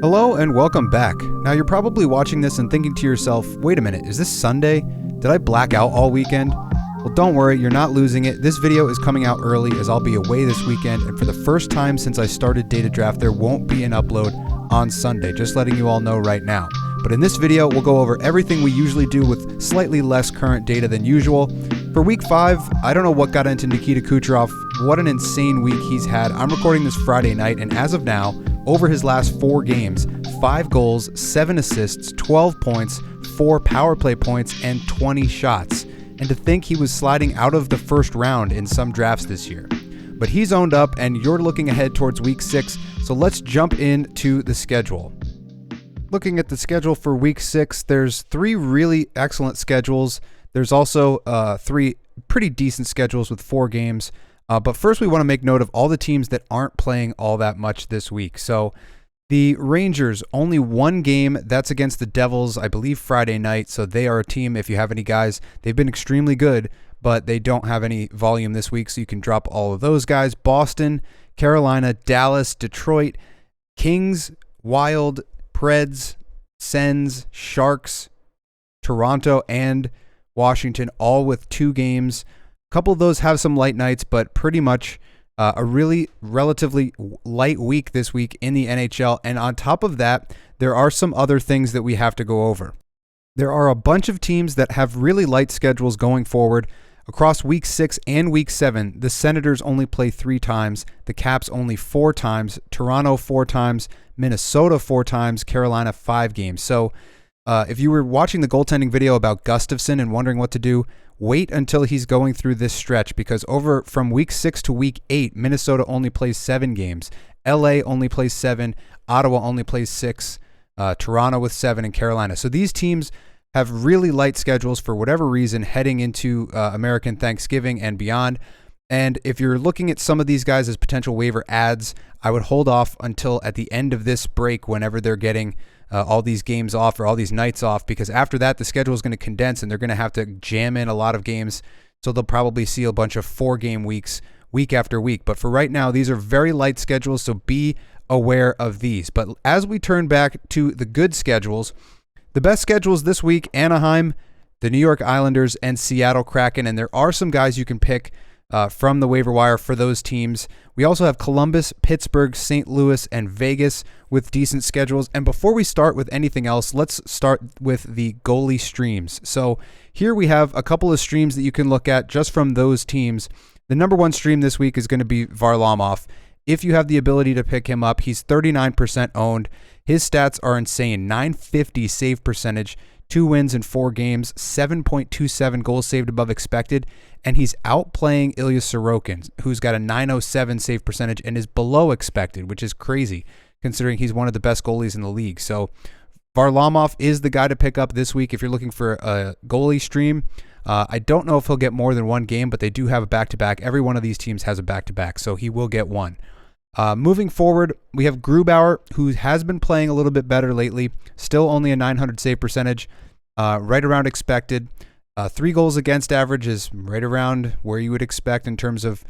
Hello and welcome back. Now you're probably watching this and thinking to yourself, wait a minute, is this Sunday? Did I black out all weekend? Well, don't worry, you're not losing it. This video is coming out early as I'll be away this weekend, and for the first time since I started Data Draft, there won't be an upload on Sunday, just letting you all know right now. But in this video, we'll go over everything we usually do with slightly less current data than usual. For week 5, I don't know what got into Nikita Kucherov. What an insane week he's had. I'm recording this Friday night, and as of now, over his last 4 games, 5 goals, 7 assists, 12 points, 4 power play points, and 20 shots. And to think he was sliding out of the first round in some drafts this year. But he's owned up, and you're looking ahead towards week 6, so let's jump into the schedule. Looking at the schedule for week 6, there's 3 really excellent schedules. There's also 3 pretty decent schedules with 4 games. But first, we want to make note of all the teams that aren't playing all that much this week. So the Rangers, only 1 game. That's against the Devils, I believe, Friday night. So they are a team, if you have any guys, they've been extremely good, but they don't have any volume this week, so you can drop all of those guys. Boston, Carolina, Dallas, Detroit, Kings, Wild, Preds, Sens, Sharks, Toronto, and Washington, all with 2 games. A couple of those have some light nights, but pretty much a really relatively light week this week in the NHL. And on top of that, there are some other things that we have to go over. There are a bunch of teams that have really light schedules going forward. Across week 6 and week 7, the Senators only play 3 times, the Caps only 4 times, Toronto 4 times, Minnesota 4 times, Carolina 5 games. So if you were watching the goaltending video about Gustafsson and wondering what to do, wait until he's going through this stretch, because over from week 6 to week 8, Minnesota only plays 7 games. LA only plays 7. Ottawa only plays 6. Toronto with 7, and Carolina. So these teams have really light schedules for whatever reason heading into American Thanksgiving and beyond. And if you're looking at some of these guys as potential waiver adds, I would hold off until at the end of this break whenever they're getting all these games off or all these nights off, because after that, the schedule is going to condense and they're going to have to jam in a lot of games. So they'll probably see a bunch of 4-game weeks, week after week. But for right now, these are very light schedules, so be aware of these. But as we turn back to the good schedules, the best schedules this week, Anaheim, the New York Islanders, and Seattle Kraken. And there are some guys you can pick from the waiver wire for those teams. We also have Columbus, Pittsburgh, St. Louis, and Vegas with decent schedules. And before we start with anything else, let's start with the goalie streams. So here we have a couple of streams that you can look at just from those teams. The number 1 stream this week is going to be Varlamov. If you have the ability to pick him up, he's 39% owned. His stats are insane. 950 save percentage, 2 wins in 4 games, 7.27 goals saved above expected, and he's outplaying Ilya Sorokin, who's got a 907 save percentage and is below expected, which is crazy considering he's one of the best goalies in the league. So Varlamov is the guy to pick up this week if you're looking for a goalie stream. I don't know if he'll get more than 1 game, but they do have a back-to-back. Every one of these teams has a back-to-back, so he will get 1. Moving forward, we have Grubauer, who has been playing a little bit better lately. Still only a 900 save percentage, right around expected. 3 goals against average is right around where you would expect in terms of,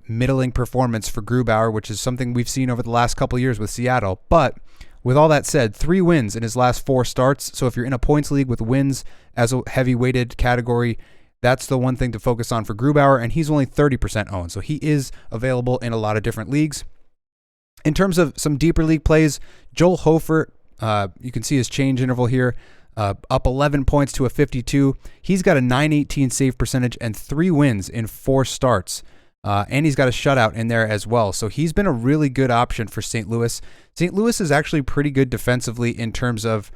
middling performance for Grubauer, which is something we've seen over the last couple of years with Seattle. But with all that said, 3 wins in his last 4 starts. So if you're in a points league with wins as a heavy-weighted category, that's the one thing to focus on for Grubauer, and he's only 30% owned, so he is available in a lot of different leagues. In terms of some deeper league plays, Joel Hofer, you can see his change interval here, up 11 points to a 52. He's got a 918 save percentage and 3 wins in 4 starts, and he's got a shutout in there as well, so he's been a really good option for St. Louis. St. Louis is actually pretty good defensively in terms of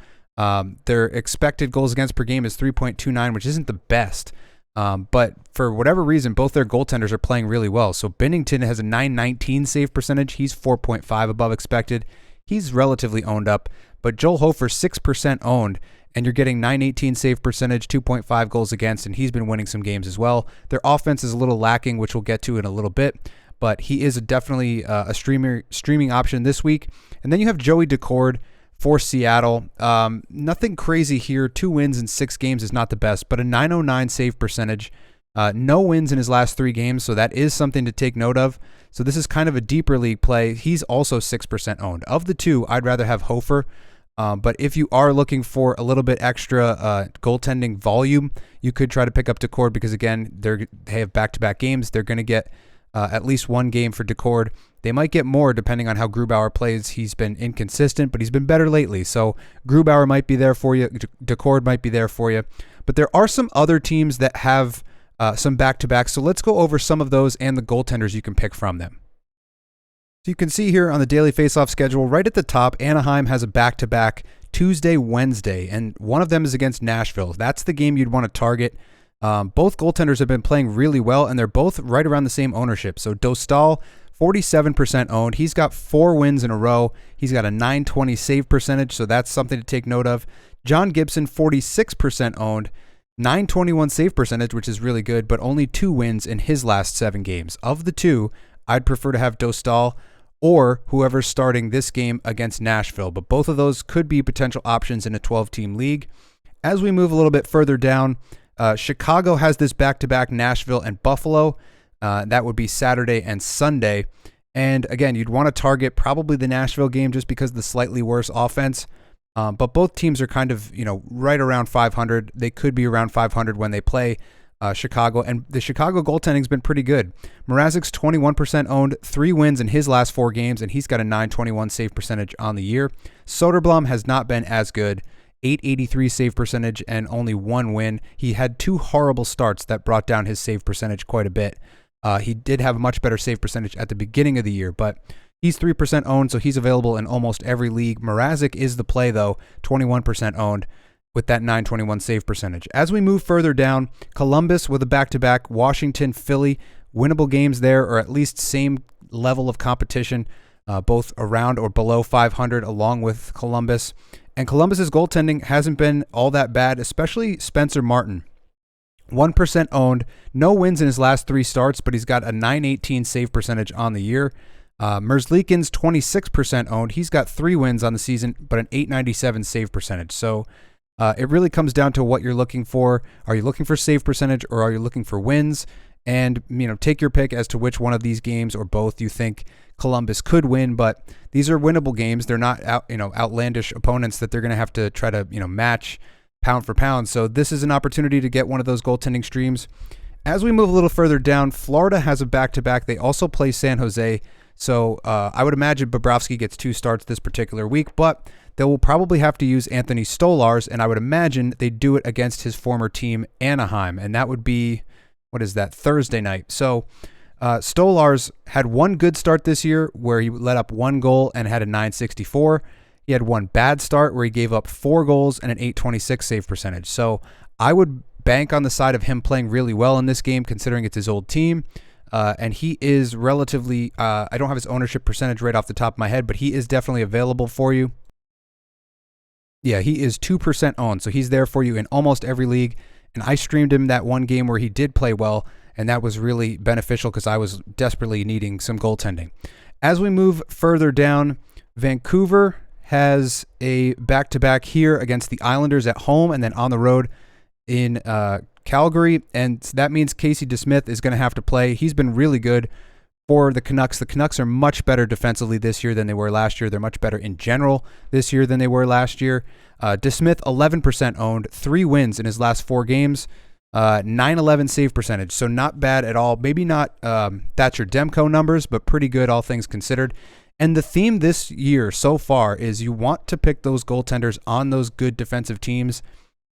their expected goals against per game is 3.29, which isn't the best. But for whatever reason, both their goaltenders are playing really well. So Binnington has a 919 save percentage. He's 4.5 above expected. He's relatively owned up. But Joel Hofer, 6% owned, and you're getting 918 save percentage, 2.5 goals against, and he's been winning some games as well. Their offense is a little lacking, which we'll get to in a little bit. But he is definitely a streaming option this week. And then you have Joey Decord for Seattle. Nothing crazy here. 2 wins in 6 games is not the best, but a 909 save percentage, No wins in his last 3 games, so that is something to take note of. So this is kind of a deeper league play. He's also 6% owned. Of the two, I'd rather have Hofer. But if you are looking for a little bit extra goaltending volume, you could try to pick up Decord because, again, they have back-to-back games. They're going to get at least 1 game for Decord. They might get more depending on how Grubauer plays. He's been inconsistent, but he's been better lately. So Grubauer might be there for you. Decord might be there for you. But there are some other teams that have some back-to-backs. So let's go over some of those and the goaltenders you can pick from them. So you can see here on the daily faceoff schedule, right at the top, Anaheim has a back-to-back Tuesday, Wednesday, and one of them is against Nashville. That's the game you'd want to target. Both goaltenders have been playing really well, and they're both right around the same ownership. So Dostal, 47% owned. He's got 4 wins in a row. He's got a .920 save percentage, so that's something to take note of. John Gibson, 46% owned. .921 save percentage, which is really good, but only 2 wins in his last 7 games. Of the two, I'd prefer to have Dostal or whoever's starting this game against Nashville, but both of those could be potential options in a 12-team league. As we move a little bit further down, Chicago has this back-to-back Nashville and Buffalo. That would be Saturday and Sunday. And again, you'd want to target probably the Nashville game just because of the slightly worse offense. But both teams are kind of, right around 500. They could be around 500 when they play Chicago, and the Chicago goaltending's been pretty good. Mrazek's 21% owned, 3 wins in his last 4 games, and he's got a .921 save percentage on the year. Soderblom has not been as good, .883 save percentage and only 1 win. He had 2 horrible starts that brought down his save percentage quite a bit. He did have a much better save percentage at the beginning of the year, but he's 3% owned, so he's available in almost every league. Mrazek is the play, though, 21% owned, with that .921 save percentage. As we move further down, Columbus with a back-to-back, Washington, Philly, winnable games there, or at least same level of competition, both around or below 500 along with Columbus. And Columbus's goaltending hasn't been all that bad, especially Spencer Martin. 1% owned, no wins in his last 3 starts, but he's got a .918 save percentage on the year. Merzlikins, 26% owned. He's got 3 wins on the season, but an .897 save percentage. So it really comes down to what you're looking for. Are you looking for save percentage or are you looking for wins? And, take your pick as to which one of these games or both you think Columbus could win, but these are winnable games. They're not outlandish opponents that they're going to have to try to, match pound for pound. So this is an opportunity to get one of those goaltending streams. As we move a little further down, Florida has a back-to-back. They also play San Jose. So I would imagine Bobrovsky gets 2 starts this particular week, but they will probably have to use Anthony Stolarz, and I would imagine they do it against his former team, Anaheim, and that would be, Thursday night. So Stolarz had 1 good start this year where he let up 1 goal and had a .964. He had 1 bad start where he gave up 4 goals and an .826 save percentage. So I would bank on the side of him playing really well in this game, considering it's his old team. And he is relatively, I don't have his ownership percentage right off the top of my head, but he is definitely available for you. Yeah, he is 2% owned, so he's there for you in almost every league. And I streamed him that 1 game where he did play well, and that was really beneficial because I was desperately needing some goaltending. As we move further down, Vancouver has a back-to-back here against the Islanders at home and then on the road in Calgary, and that means Casey DeSmith is going to have to play. He's been really good for the Canucks. The Canucks are much better defensively this year than they were last year. They're much better in general this year than they were last year. DeSmith, 11% owned, 3 wins in his last 4 games, .911 save percentage, so not bad at all. Maybe not Thatcher Demko numbers, but pretty good all things considered. And the theme this year so far is you want to pick those goaltenders on those good defensive teams.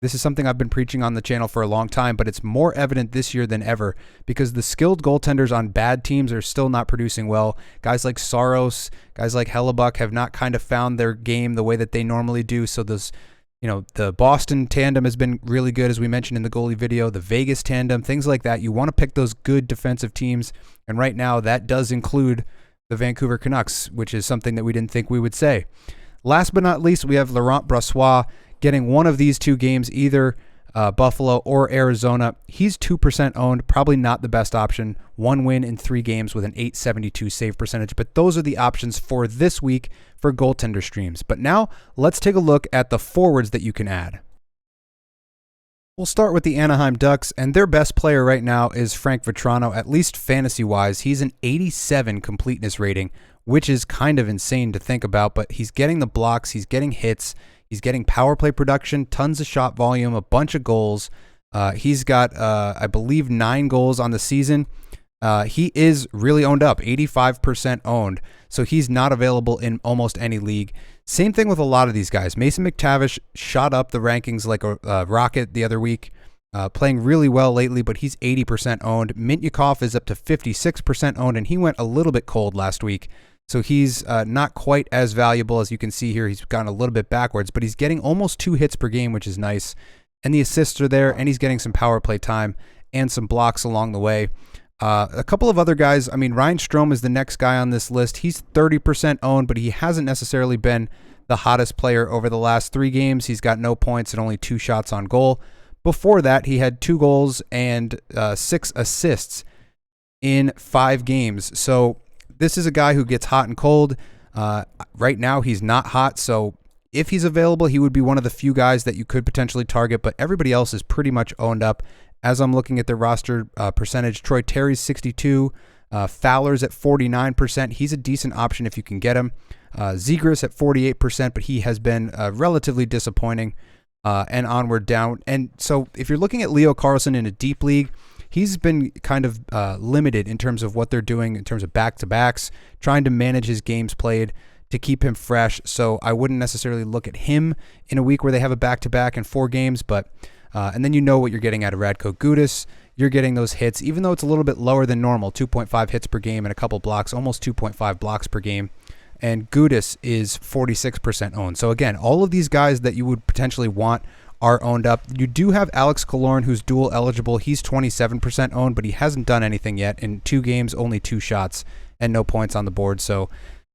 This is something I've been preaching on the channel for a long time, but it's more evident this year than ever because the skilled goaltenders on bad teams are still not producing well. Guys like Saros, guys like Hellebuck have not kind of found their game the way that they normally do. So those, the Boston tandem has been really good, as we mentioned in the goalie video, the Vegas tandem, things like that. You want to pick those good defensive teams. And right now that does include the Vancouver Canucks, which is something that we didn't think we would say. Last but not least, we have Laurent Brossoit getting one of these 2 games, either Buffalo or Arizona. He's 2% owned, probably not the best option. 1 win in 3 games with an .872 save percentage, but those are the options for this week for goaltender streams. But now let's take a look at the forwards that you can add. We'll start with the Anaheim Ducks, and their best player right now is Frank Vatrano, at least fantasy-wise. He's an 87 completeness rating, which is kind of insane to think about, but he's getting the blocks, he's getting hits, he's getting power play production, tons of shot volume, a bunch of goals. He's got, I believe, 9 goals on the season. He is really owned up, 85% owned, so he's not available in almost any league. Same thing with a lot of these guys. Mason McTavish shot up the rankings like a rocket the other week, playing really well lately, but he's 80% owned. Mintyukov is up to 56% owned, and he went a little bit cold last week, so he's not quite as valuable. As you can see here, he's gone a little bit backwards, but he's getting almost 2 hits per game, which is nice, and the assists are there, and he's getting some power play time and some blocks along the way. A couple of other guys, I mean, Ryan Strome is the next guy on this list. He's 30% owned, but he hasn't necessarily been the hottest player over the last 3 games. He's got no points and only 2 shots on goal. Before that, he had 2 goals and 6 assists in 5 games. So this is a guy who gets hot and cold. Right now, he's not hot, so if he's available, he would be one of the few guys that you could potentially target, but everybody else is pretty much owned up. As I'm looking at their roster percentage, Troy Terry's 62, Fowler's at 49%. He's a decent option if you can get him. Zegras at 48%, but he has been relatively disappointing and onward down. And so if you're looking at Leo Carlsson in a deep league, he's been kind of limited in terms of what they're doing in terms of back-to-backs, trying to manage his games played to keep him fresh. So I wouldn't necessarily look at him in a week where they have a back-to-back in 4 games, but and then you know what you're getting out of Radko Gudas. You're getting those hits, even though it's a little bit lower than normal, 2.5 hits per game and a couple blocks, almost 2.5 blocks per game. And Gudas is 46% owned. So again, all of these guys that you would potentially want are owned up. You do have Alex Killorn, who's dual eligible. He's 27% owned, but he hasn't done anything yet. In 2 games, only 2 shots and no points on the board. So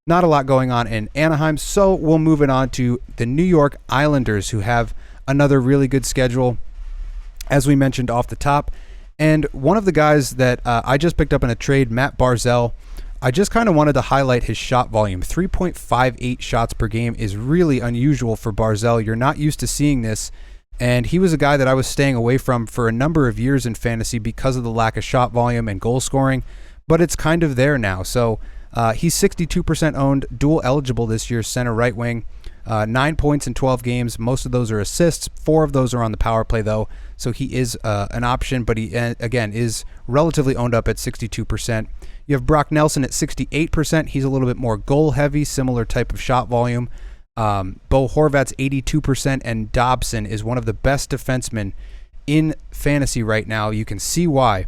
not a lot going on in Anaheim. So we'll move it on to the New York Islanders, who have another really good schedule, as we mentioned off the top. And one of the guys that I just picked up in a trade, Matt Barzal, I just kind of wanted to highlight his shot volume. 3.58 shots per game is really unusual for Barzal. You're not used to seeing this. And he was a guy that I was staying away from for a number of years in fantasy because of the lack of shot volume and goal scoring. But it's kind of there now. So he's 62% owned, dual eligible this year, center right wing. 9 points in 12 games. Most of those are assists. 4 of those are on the power play, though. So he is an option, but he, again, is relatively owned up at 62%. You have Brock Nelson at 68%. He's a little bit more goal-heavy, similar type of shot volume. Bo Horvat's 82%, and Dobson is one of the best defensemen in fantasy right now. You can see why.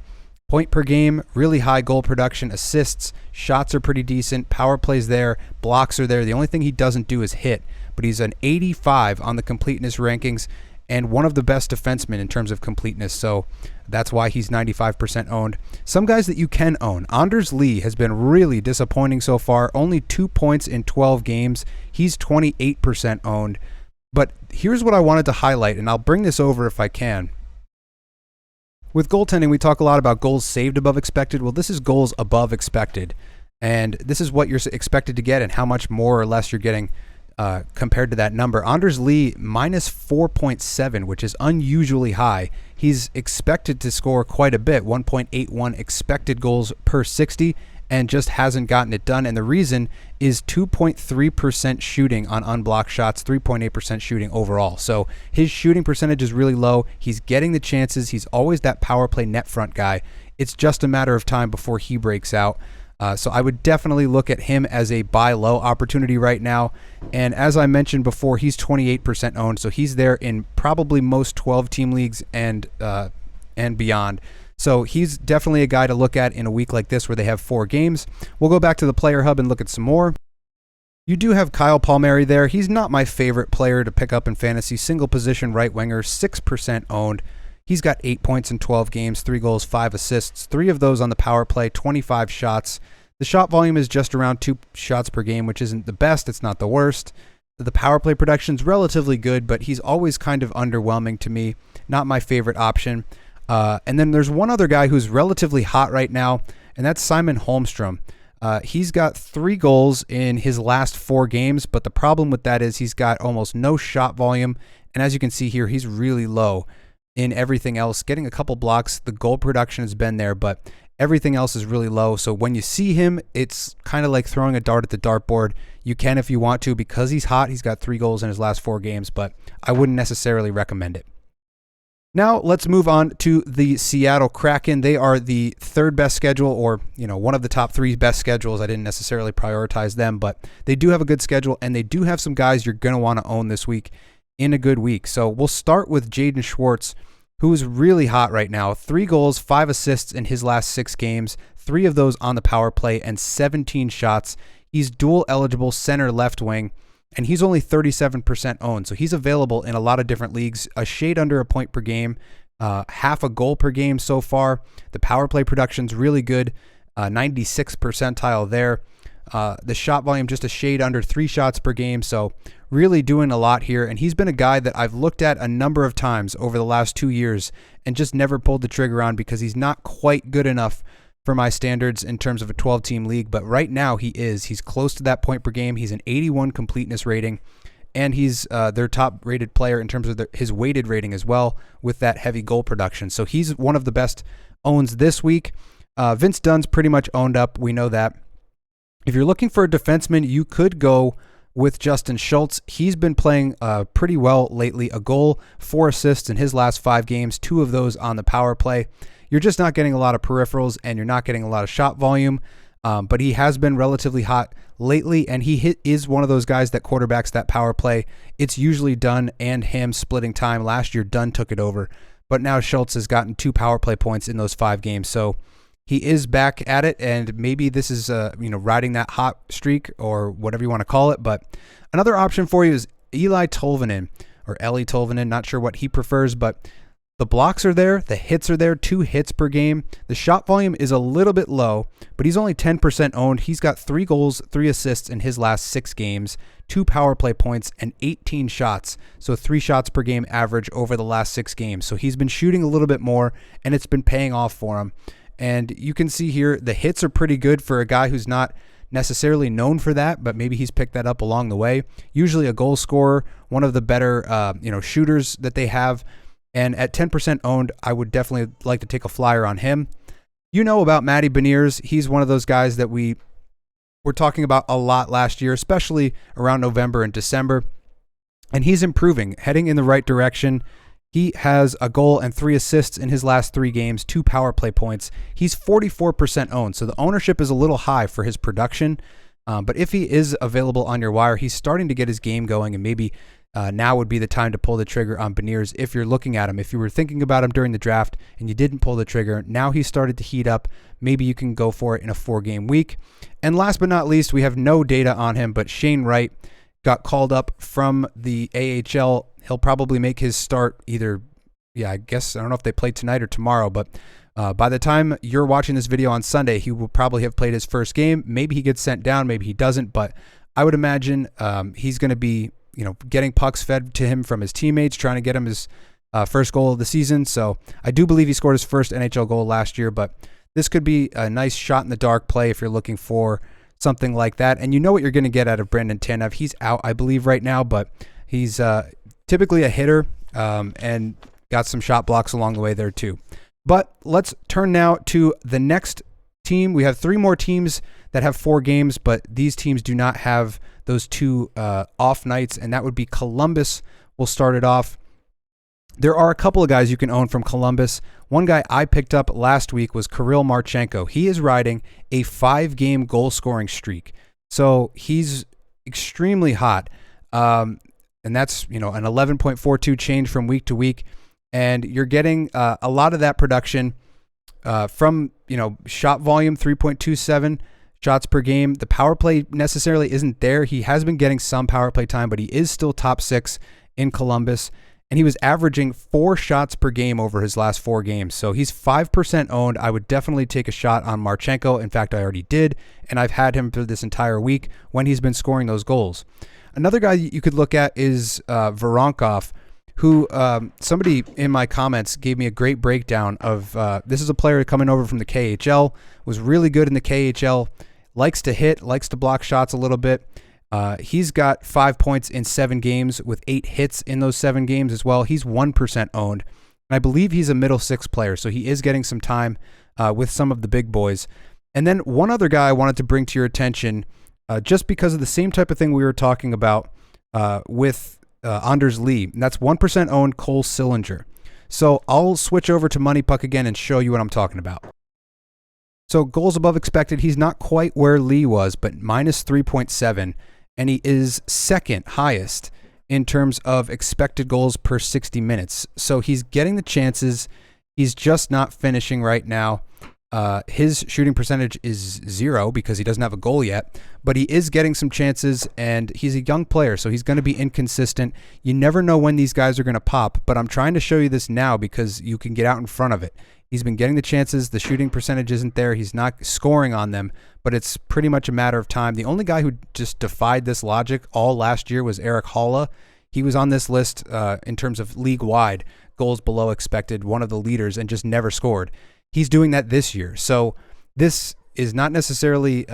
Point per game, really high goal production, assists, shots are pretty decent, power plays there, blocks are there. The only thing he doesn't do is hit, but he's an 85 on the completeness rankings and one of the best defensemen in terms of completeness, so that's why he's 95% owned. Some guys that you can own. Anders Lee has been really disappointing so far, only 2 points in 12 games. He's 28% owned, but here's what I wanted to highlight, and I'll bring this over if I can. With goaltending, we talk a lot about goals saved above expected. Well, this is goals above expected, and this is what you're expected to get and how much more or less you're getting compared to that number. Anders Lee, minus 4.7, which is unusually high. He's expected to score quite a bit, 1.81 expected goals per 60, and just hasn't gotten it done. And the reason is 2.3% shooting on unblocked shots, 3.8% shooting overall. So his shooting percentage is really low. He's getting the chances. He's always that power play net front guy. It's just a matter of time before he breaks out. So I would definitely look at him as a buy low opportunity right now. And as I mentioned before, he's 28% owned. So he's there in probably most 12-team leagues and beyond. So he's definitely a guy to look at in a week like this where they have 4 games. We'll go back to the player hub and look at some more. You do have Kyle Palmieri there. He's not my favorite player to pick up in fantasy. Single position right winger, 6% owned. He's got 8 points in 12 games, 3 goals, 5 assists, 3 of those on the power play, 25 shots. The shot volume is just around 2 shots per game, which isn't the best. It's not the worst. The power play production's relatively good, but he's always kind of underwhelming to me. Not my favorite option. And then there's one other guy who's relatively hot right now, and that's Simon Holmstrom. He's got 3 goals in his last 4 games, but the problem with that is he's got almost no shot volume, and as you can see here, he's really low in everything else, getting a couple blocks. The goal production has been there, but everything else is really low. So when you see him, it's kind of like throwing a dart at the dartboard. You can if you want to, because he's hot. He's got 3 goals in his last 4 games, but I wouldn't necessarily recommend it. Now let's move on to the Seattle Kraken. They are the 3rd best schedule, or one of the top 3 best schedules. I didn't necessarily prioritize them, but they do have a good schedule, and they do have some guys you're going to want to own this week in a good week. So we'll start with Jaden Schwartz, who is really hot right now. 3 goals, 5 assists in his last 6 games, 3 of those on the power play, and 17 shots. He's dual eligible center left wing, and he's only 37% owned. So he's available in a lot of different leagues, a shade under a point per game, half a goal per game so far. The power play production's really good, 96th percentile there. The shot volume just a shade under 3 shots per game. So really doing a lot here. And he's been a guy that I've looked at a number of times over the last 2 years and just never pulled the trigger on because he's not quite good enough for my standards in terms of a 12-team league. But right now he is. He's close to that point per game. He's an 81 completeness rating, and he's their top-rated player in terms of his weighted rating as well with that heavy goal production. So he's one of the best owns this week. Vince Dunn's pretty much owned up. We know that. If you're looking for a defenseman, you could go with Justin Schultz. He's been playing pretty well lately. A goal, 4 assists in his last 5 games, 2 of those on the power play. You're just not getting a lot of peripherals, and you're not getting a lot of shot volume, but he has been relatively hot lately, and he is one of those guys that quarterbacks that power play. It's usually Dunn and him splitting time. Last year, Dunn took it over, but now Schultz has gotten 2 power play points in those 5 games, so he is back at it, and maybe this is riding that hot streak or whatever you want to call it. But another option for you is Eli Tolvanen, or Eli Tolvanen, not sure what he prefers, but the blocks are there, the hits are there, 2 hits per game. The shot volume is a little bit low, but he's only 10% owned. He's got 3 goals, 3 assists in his last 6 games, 2 power play points, and 18 shots. So 3 shots per game average over the last 6 games. So he's been shooting a little bit more, and it's been paying off for him. And you can see here the hits are pretty good for a guy who's not necessarily known for that, but maybe he's picked that up along the way. Usually a goal scorer, one of the better shooters that they have. And at 10% owned, I would definitely like to take a flyer on him. You know about Matty Beniers. He's one of those guys that we were talking about a lot last year, especially around November and December. And he's improving, heading in the right direction. He has a goal and 3 assists in his last 3 games, 2 power play points. He's 44% owned, so the ownership is a little high for his production. But if he is available on your wire, he's starting to get his game going, and maybe now would be the time to pull the trigger on Beniers if you're looking at him. If you were thinking about him during the draft and you didn't pull the trigger, now he's started to heat up. Maybe you can go for it in a 4-game week. And last but not least, we have no data on him, but Shane Wright got called up from the AHL. He'll probably make his start either, I don't know if they play tonight or tomorrow, but by the time you're watching this video on Sunday, he will probably have played his first game. Maybe he gets sent down, maybe he doesn't, but I would imagine he's going to be getting pucks fed to him from his teammates, trying to get him his first goal of the season. So I do believe he scored his first NHL goal last year, but this could be a nice shot in the dark play if you're looking for something like that. And you know what you're going to get out of Brendan Tanev. He's out, I believe, right now, but he's typically a hitter and got some shot blocks along the way there too. But let's turn now to the next team. We have 3 more teams that have 4 games, but these teams do not have those 2 off nights, and that would be Columbus. We'll start it off. There are a couple of guys you can own from Columbus. One guy I picked up last week was Kirill Marchenko. He is riding a 5-game goal-scoring streak, so he's extremely hot, and that's an 11.42 change from week to week, and you're getting a lot of that production from shot volume, 3.27 shots per game. The power play necessarily isn't there. He has been getting some power play time, but he is still top 6 in Columbus, and he was averaging 4 shots per game over his last 4 games. So he's 5% owned. I would definitely take a shot on Marchenko. In fact, I already did, and I've had him for this entire week when he's been scoring those goals. Another guy you could look at is Voronkov, who somebody in my comments gave me a great breakdown of. This is a player coming over from the KHL, was really good in the KHL, likes to hit, likes to block shots a little bit. He's got 5 points in 7 games with 8 hits in those 7 games as well. He's 1% owned. And I believe he's a middle six player, so he is getting some time with some of the big boys. And then one other guy I wanted to bring to your attention, just because of the same type of thing we were talking about with Anders Lee, and that's 1% owned Cole Sillinger. So I'll switch over to Moneypuck again and show you what I'm talking about. So goals above expected, he's not quite where Lee was, but minus 3.7, and he is second highest in terms of expected goals per 60 minutes. So he's getting the chances. He's just not finishing right now. His shooting percentage is 0 because he doesn't have a goal yet, but he is getting some chances, and he's a young player, so he's going to be inconsistent. You never know when these guys are going to pop, but I'm trying to show you this now because you can get out in front of it. He's been getting the chances. The shooting percentage isn't there. He's not scoring on them, but it's pretty much a matter of time. The only guy who just defied this logic all last year was Eric Haula. He was on this list in terms of league-wide goals below expected, one of the leaders, and just never scored. He's doing that this year. So this is not necessarily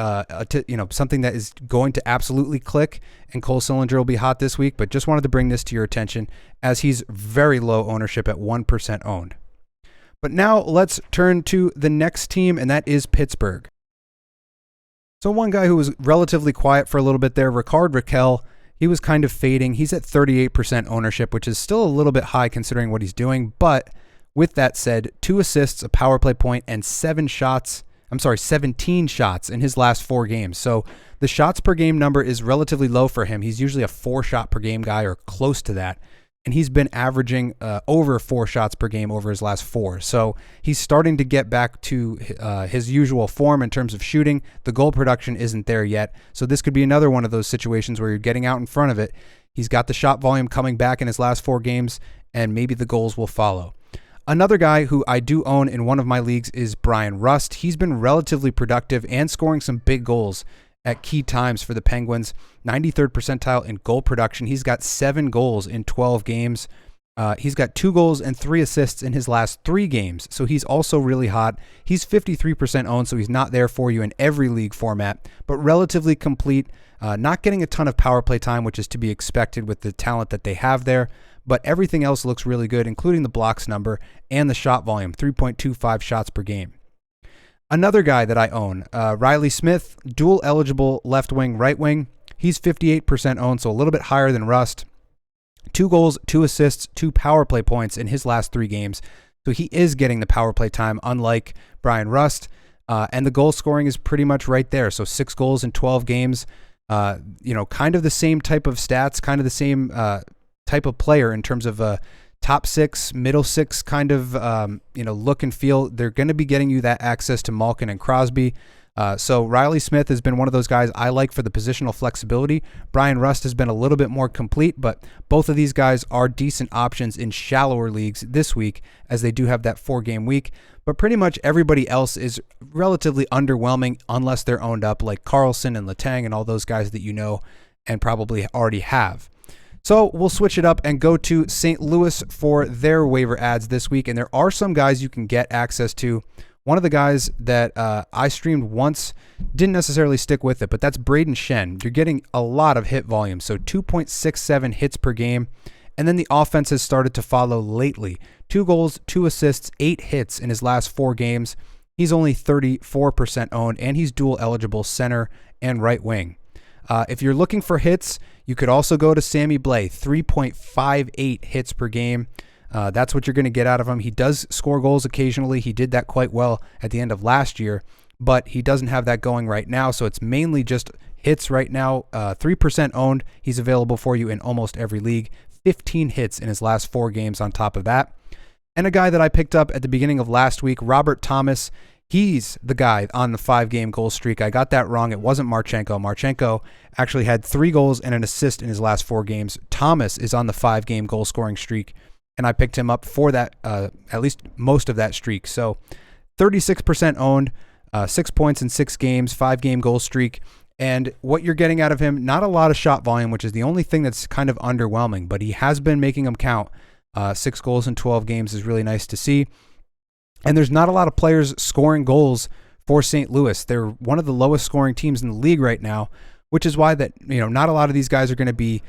something that is going to absolutely click, and Cole Sillinger will be hot this week, but just wanted to bring this to your attention as he's very low ownership at 1% owned. But now let's turn to the next team, and that is Pittsburgh. So one guy who was relatively quiet for a little bit there, Rickard Raquel, he was kind of fading. He's at 38% ownership, which is still a little bit high considering what he's doing. But with that said, 2 assists, a power play point, and 17 shots in his last 4 games. So the shots per game number is relatively low for him. He's usually a 4-shot per game guy or close to that. And he's been averaging over 4 shots per game over his last 4. So he's starting to get back to his usual form in terms of shooting. The goal production isn't there yet. So this could be another one of those situations where you're getting out in front of it. He's got the shot volume coming back in his last 4 games, and maybe the goals will follow. Another guy who I do own in one of my leagues is Brian Rust. He's been relatively productive and scoring some big goals at key times for the Penguins. 93rd percentile in goal production. He's got 7 goals in 12 games. He's got 2 goals and 3 assists in his last 3 games. So he's also really hot. He's 53% owned, so he's not there for you in every league format, but relatively complete. Not getting a ton of power play time, which is to be expected with the talent that they have there. But everything else looks really good, including the blocks number and the shot volume, 3.25 shots per game. Another guy that I own, Riley Smith, dual eligible left wing, right wing. He's 58% owned, so a little bit higher than Rust. 2 goals, 2 assists, 2 power play points in his last 3 games. So he is getting the power play time, unlike Brian Rust. And the goal scoring is pretty much right there. So 6 goals in 12 games. Kind of the same type of stats, kind of the same type of player in terms of top 6, middle 6 kind of look and feel. They're going to be getting you that access to Malkin and Crosby. So Riley Smith has been one of those guys I like for the positional flexibility. Brian Rust has been a little bit more complete, but both of these guys are decent options in shallower leagues this week, as they do have that 4-game week. But pretty much everybody else is relatively underwhelming unless they're owned up, like Carlson and Letang and all those guys that you know and probably already have. So we'll switch it up and go to St. Louis for their waiver ads this week. And there are some guys you can get access to. One of the guys that I streamed once didn't necessarily stick with it, but that's Braden Shen. You're getting a lot of hit volume, so 2.67 hits per game. And then the offense has started to follow lately. 2 goals, 2 assists, 8 hits in his last 4 games. He's only 34% owned, and he's dual eligible center and right wing. If you're looking for hits, you could also go to Sammy Blais, 3.58 hits per game. That's what you're going to get out of him. He does score goals occasionally. He did that quite well at the end of last year, but he doesn't have that going right now, so it's mainly just hits right now. 3% owned. He's available for you in almost every league. 15 hits in his last 4 games on top of that. And a guy that I picked up at the beginning of last week, Robert Thomas. He's the guy on the 5-game goal streak. I got that wrong. It wasn't Marchenko. Marchenko actually had 3 goals and an assist in his last 4 games. Thomas is on the 5-game goal scoring streak, and I picked him up for that, at least most of that streak. So 36% owned, 6 points in 6 games, 5-game goal streak. And what you're getting out of him, not a lot of shot volume, which is the only thing that's kind of underwhelming, but he has been making them count. 6 goals in 12 games is really nice to see. And there's not a lot of players scoring goals for St. Louis. They're one of the lowest scoring teams in the league right now, which is why that not a lot of these guys are going to be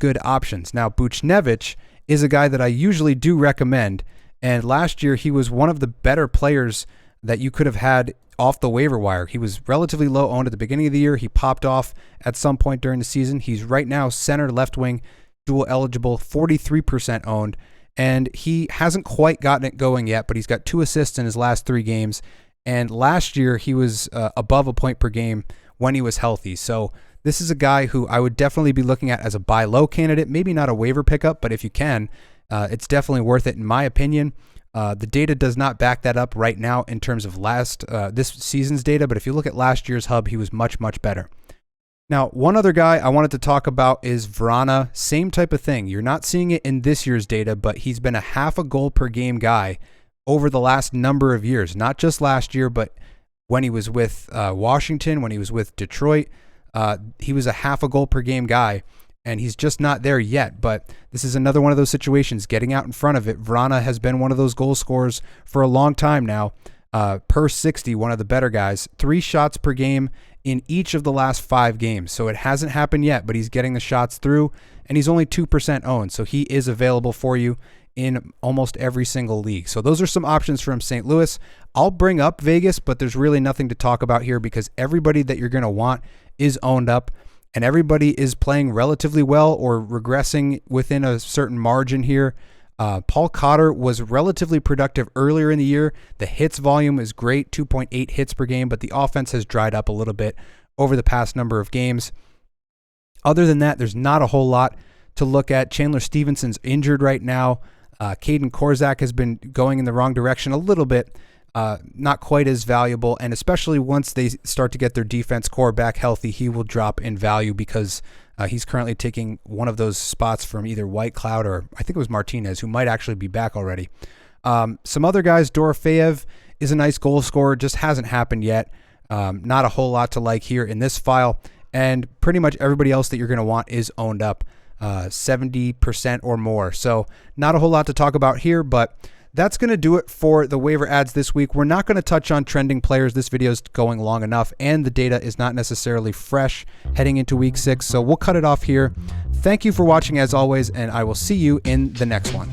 good options. Now, Buchnevich is a guy that I usually do recommend, And last year, he was one of the better players that you could have had off the waiver wire. He was relatively low owned at the beginning of the year. He popped off at some point during the season. He's right now center, left wing, dual eligible, 43% owned. And he hasn't quite gotten it going yet, but he's got 2 assists in his last 3 games. And last year, he was above a point per game when he was healthy. So this is a guy who I would definitely be looking at as a buy low candidate. Maybe not a waiver pickup, but if you can, it's definitely worth it in my opinion. The data does not back that up right now in terms of this season's data, but if you look at last year's hub, he was much, much better. Now, one other guy I wanted to talk about is Vrana. Same type of thing. You're not seeing it in this year's data, but he's been a half a goal per game guy over the last number of years. Not just last year, but when he was with Washington, when he was with Detroit, he was a half a goal per game guy, and he's just not there yet. But this is another one of those situations, getting out in front of it. Vrana has been one of those goal scorers for a long time now. Per 60, one of the better guys. 3 shots per game in each of the last 5 games. So it hasn't happened yet, but he's getting the shots through, and he's only 2% owned. So he is available for you in almost every single league. So those are some options from St. Louis. I'll bring up Vegas, but there's really nothing to talk about here because everybody that you're going to want is owned up, and everybody is playing relatively well or regressing within a certain margin here. Paul Cotter was relatively productive earlier in the year. The hits volume is great, 2.8 hits per game, but the offense has dried up a little bit over the past number of games. Other than that, there's not a whole lot to look at. Chandler Stevenson's injured right now. Caden Korzak has been going in the wrong direction a little bit, not quite as valuable, and especially once they start to get their defense core back healthy, he will drop in value because he's currently taking one of those spots from either White Cloud or I think it was Martinez, who might actually be back already. Some other guys, Dorofeyev is a nice goal scorer, just hasn't happened yet. Not a whole lot to like here in this file, and pretty much everybody else that you're going to want is owned up, 70% or more. So not a whole lot to talk about here, but that's going to do it for the waiver ads this week. We're not going to touch on trending players. This video is going long enough, and the data is not necessarily fresh heading into week 6, so we'll cut it off here. Thank you for watching as always, and I will see you in the next one.